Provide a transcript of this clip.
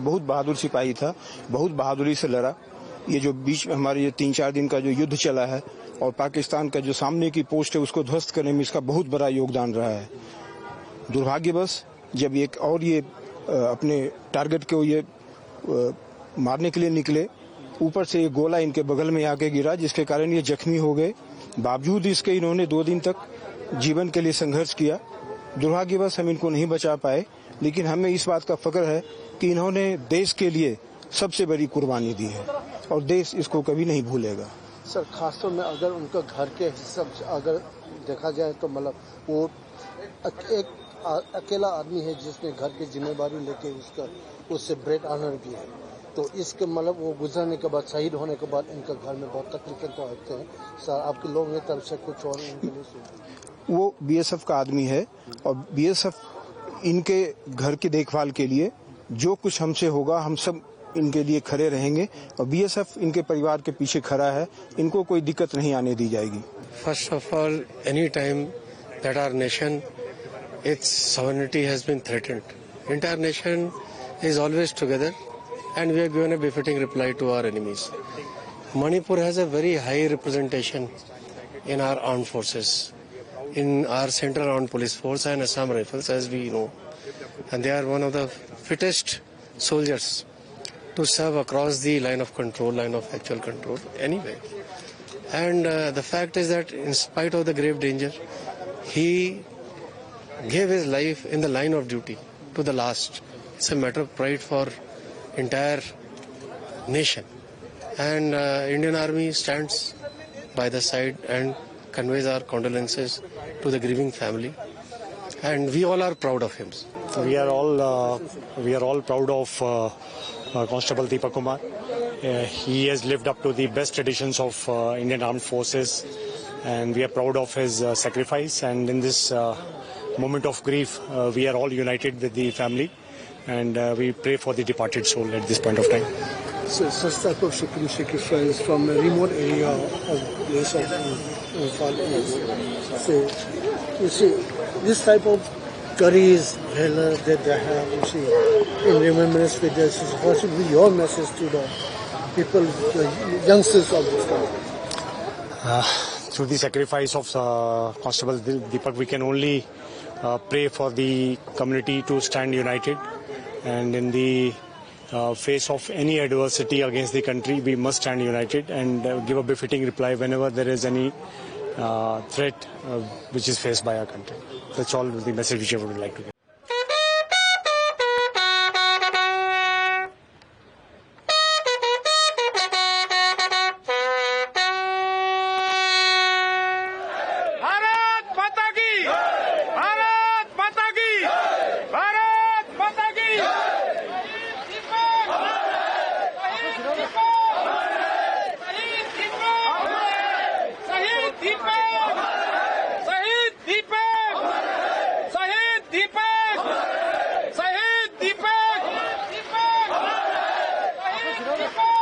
बहुत बहादुर सिपाही था, बहुत बहादुरी से लड़ा। ये जो बीच में हमारे ये 3-4 दिन का जो युद्ध चला है और पाकिस्तान का जो सामने की पोस्ट है उसको ध्वस्त करने में इसका बहुत बड़ा योगदान रहा है। दुर्भाग्यवश जब ये अपने टारगेट को ये मारने के लिए निकले, ऊपर से ये गोला इनके बगल में आके गिरा, जिसके कारण ये जख्मी हो गए। बावजूद इसके इन्होंने 2 दिन तक जीवन के लिए संघर्ष किया। दुर्भाग्यवश हम इनको नहीं बचा पाए, लेकिन हमें इस बात का फख्र है कि इन्होंने देश के लिए सबसे बड़ी कुर्बानी दी है और देश इसको कभी नहीं भूलेगा। सर, खासतौर में अगर उनका घर के हिसाब से अगर देखा जाए तो मतलब वो एक अकेला आदमी है जिसने घर की जिम्मेदारी लेके उससे ब्रेड अर्नर भी है। तो इसके मतलब वो गुजरने के बाद, शहीद होने के बाद इनका घर में बहुत तकलीफें तो होते हैं। सर, आपके लोगों की तरफ से कुछ और इनके लिए वो बीएसएफ का आदमी है और बीएसएफ इनके घर की देखभाल के लिए जो कुछ हमसे होगा हम सब इनके लिए खड़े रहेंगे और बीएसएफ इनके परिवार के पीछे खड़ा है। इनको कोई दिक्कत नहीं आने दी जाएगी। First of all, any time that our nation its sovereignty has been threatened, entire nation is always together and we have given a befitting reply to our enemies. Manipur has a very high representation in our armed forces, in our Central Armed Police Force and Assam Rifles, as we know, and they are one of the fittest soldiers to serve across the line of control, line of actual control anyway. And the fact is that in spite of the grave danger, he gave his life in the line of duty to the last. It's a matter of pride for entire nation. And Indian Army stands by the side and conveys our condolences to the grieving family. And we all are proud of him. We are all proud of Constable Deepak Kumar. He has lived up to the best traditions of Indian Armed Forces, and we are proud of his sacrifice. And in this moment of grief, we are all united with the family, and we pray for the departed soul at this point of time. So such type of sacrifice from a remote area of place of Far East. So you see, this type of courage, valor that they have, you see, in remembrance with this, what should be your message to the people, the youngsters of this country? Through the sacrifice of Constable Deepak, we can only pray for the community to stand united, and in the face of any adversity against the country, we must stand united and give a befitting reply whenever there is any threat which is faced by our country. That's all the message which I would like to give. Depart!